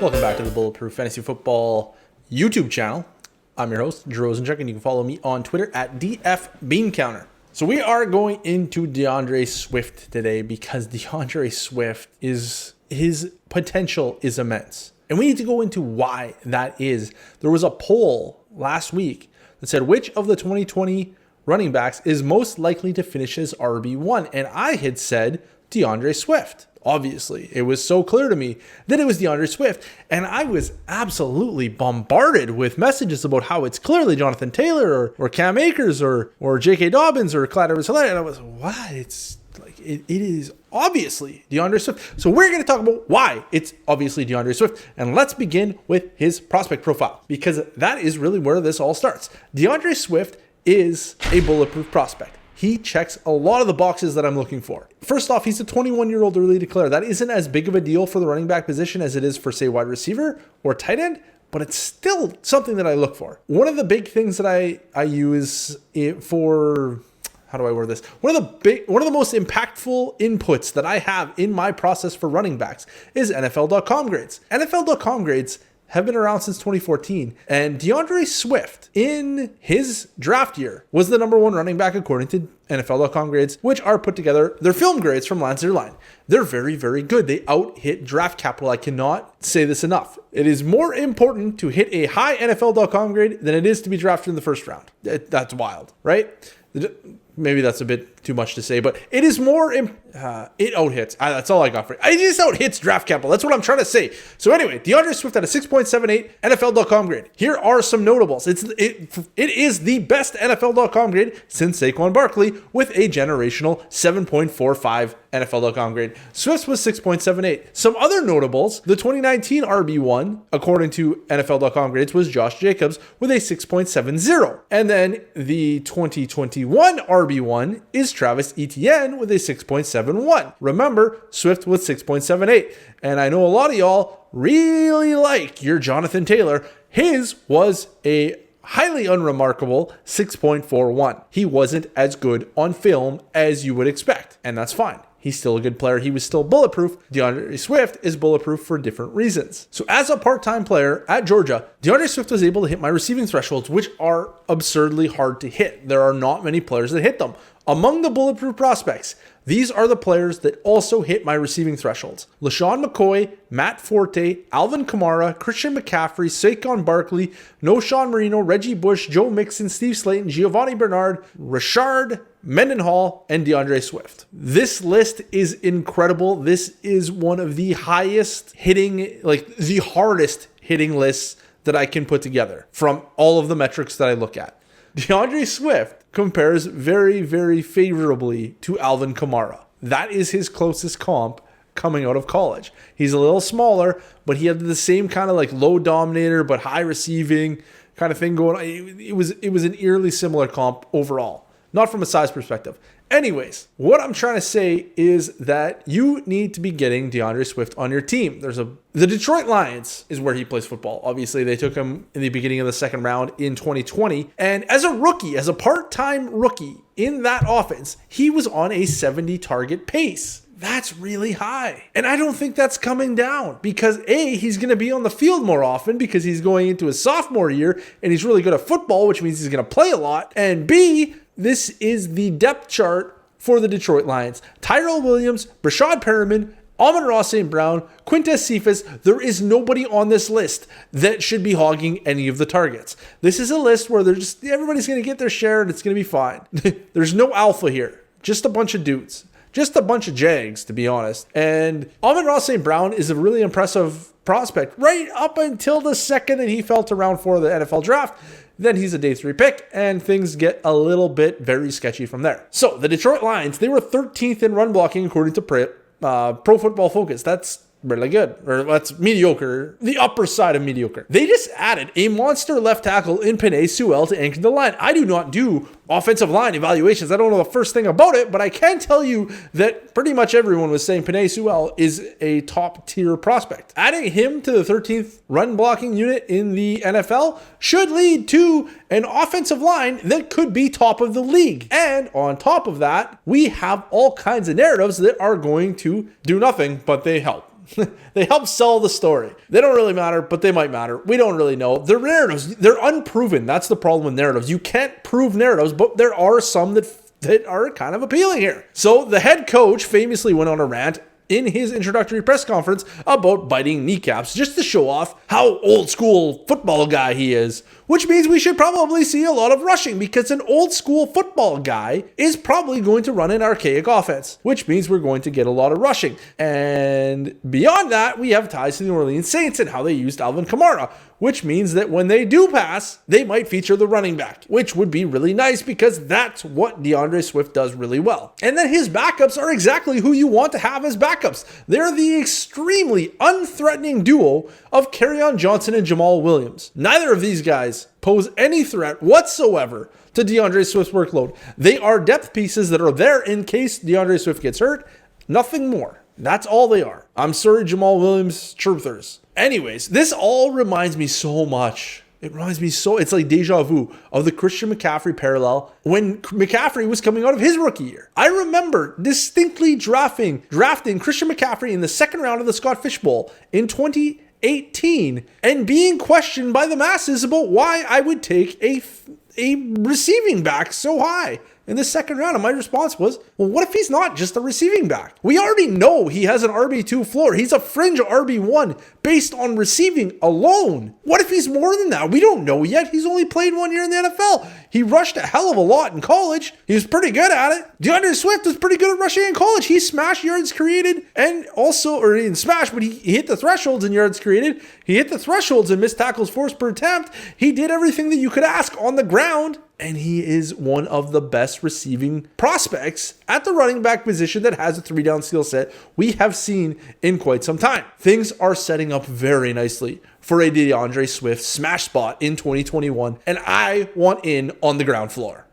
Welcome back to the Bulletproof Fantasy Football YouTube channel. I'm your host, Drew Rosenchuk, and you can follow me on Twitter at DFBeanCounter. So we are going into DeAndre Swift today because DeAndre Swift his potential is immense. And we need to go into why that is. There was a poll last week that said which of the 2020 running backs is most likely to finish as RB1. And I had said DeAndre Swift. Obviously, it was so clear to me that it was DeAndre Swift, and I was absolutely bombarded with messages about how it's clearly Jonathan Taylor or Cam Akers or J.K. Dobbins or Clyde Edwards-Helaire, and I was, what? It's like it is obviously DeAndre Swift. So we're going to talk about why it's obviously DeAndre Swift, and let's begin with his prospect profile because that is really where this all starts. DeAndre Swift is a bulletproof prospect. He checks a lot of the boxes that I'm looking for. First off, he's a 21-year-old early declare. That isn't as big of a deal for the running back position as it is for, say, wide receiver or tight end, but it's still something that I look for. One of the big things that I use for, how do I word this? One of the most impactful inputs that I have in my process for running backs is NFLcom Grades. NFLcom Grades have been around since 2014. And DeAndre Swift, in his draft year, was the number one running back according to NFLcom Grades, which are put together. They're film grades from line to line. They're very, very good. They out-hit draft capital. I cannot say this enough. It is more important to hit a high NFLcom grade than it is to be drafted in the first round. That's wild, right? Maybe that's a bit too much to say, but it is more, it out-hits. That's all I got for it. It just out-hits draft capital. That's what I'm trying to say. So anyway, DeAndre Swift had a 6.78 NFLcom grade. Here are some notables. It is the best NFLcom grade since Saquon Barkley with a generational 7.45 NFLcom grade. Swift's was 6.78. Some other notables, the 2019 RB1, according to NFLcom Grades, was Josh Jacobs with a 6.70. And then the 2021 RB1 is Travis Etienne with a 6.71. Remember, Swift with 6.78. And I know a lot of y'all really like your Jonathan Taylor. His was a highly unremarkable 6.41. He wasn't as good on film as you would expect, and that's fine. He's still a good player. He was still bulletproof. DeAndre Swift is bulletproof for different reasons. So as a part-time player at Georgia, DeAndre Swift was able to hit my receiving thresholds, which are absurdly hard to hit. There are not many players that hit them. Among the bulletproof prospects, these are the players that also hit my receiving thresholds. LaShawn McCoy, Matt Forte, Alvin Kamara, Christian McCaffrey, Saquon Barkley, Noshawn Marino, Reggie Bush, Joe Mixon, Steve Slayton, Giovanni Bernard, Rashard Mendenhall, and DeAndre Swift. This list is incredible. This is one of the highest hitting, like the hardest hitting lists that I can put together from all of the metrics that I look at. DeAndre Swift compares very, very favorably to Alvin Kamara. That is his closest comp coming out of college. He's a little smaller, but he had the same kind of like low dominator, but high receiving kind of thing going on. It was an eerily similar comp overall, not from a size perspective. Anyways, what I'm trying to say is that you need to be getting DeAndre Swift on your team. The Detroit Lions is where he plays football. Obviously, they took him in the beginning of the second round in 2020. And as a rookie, as a part-time rookie in that offense, he was on a 70 target pace. That's really high. And I don't think that's coming down because A, he's going to be on the field more often because he's going into his sophomore year and he's really good at football, which means he's going to play a lot. And B, this is the depth chart for the Detroit Lions. Tyrell Williams, Brashad Perriman, Amon-Ra St. Brown, Quintez Cephas. There is nobody on this list that should be hogging any of the targets. This is a list where everybody's going to get their share and it's going to be fine. There's no alpha here. Just a bunch of dudes. Just a bunch of Jags, to be honest. And Amon-Ra St. Brown is a really impressive prospect right up until the second that he fell to round 4 of the NFL draft. Then he's a day 3 pick, and things get a little bit very sketchy from there. So the Detroit Lions, they were 13th in run blocking according to Pro Football Focus. That's really good, or that's mediocre, the upper side of mediocre. They just added a monster left tackle in Penei Sewell to anchor the line. I do not do offensive line evaluations. I don't know the first thing about it, but I can tell you that pretty much everyone was saying Penei Sewell is a top tier prospect. Adding him to the 13th run blocking unit in the NFL should lead to an offensive line that could be top of the league. And on top of that, we have all kinds of narratives that are going to do nothing, but they help. They help sell the story. They don't really matter, but they might matter. We don't really know. They're narratives. They're unproven. That's the problem with narratives. You can't prove narratives, but there are some that are kind of appealing here. So the head coach famously went on a rant in his introductory press conference about biting kneecaps just to show off how old school football guy he is, which means we should probably see a lot of rushing because an old school football guy is probably going to run an archaic offense, which means we're going to get a lot of rushing. And beyond that, we have ties to the New Orleans Saints and how they used Alvin Kamara, which means that when they do pass, they might feature the running back, which would be really nice because that's what DeAndre Swift does really well. And then his backups are exactly who you want to have as backups. They're the extremely unthreatening duo of Kerryon Johnson and Jamal Williams. Neither of these guys pose any threat whatsoever to DeAndre Swift's workload. They are depth pieces that are there in case DeAndre Swift gets hurt. Nothing more. That's all they are. I'm sorry, Jamal Williams truthers. Anyways, this all reminds me so much. It's like deja vu of the Christian McCaffrey parallel when McCaffrey was coming out of his rookie year. I remember distinctly drafting Christian McCaffrey in the second round of the Scott Fish Bowl in 2018 and being questioned by the masses about why I would take a receiving back so high in the second round. And my response was, well, what if he's not just a receiving back? We already know he has an RB2 floor. He's a fringe RB1 based on receiving alone. What if he's more than that? We don't know yet. He's only played 1 year in the NFL. He rushed a hell of a lot in college. He was pretty good at it. DeAndre Swift was pretty good at rushing in college. He smashed yards created and also, or he didn't smash, but he hit the thresholds in yards created. He hit the thresholds in missed tackles forced per attempt. He did everything that you could ask on the ground. And he is one of the best receiving prospects at the running back position that has a 3-down skill set we have seen in quite some time. Things are setting up very nicely for a DeAndre Swift smash spot in 2021, and I want in on the ground floor.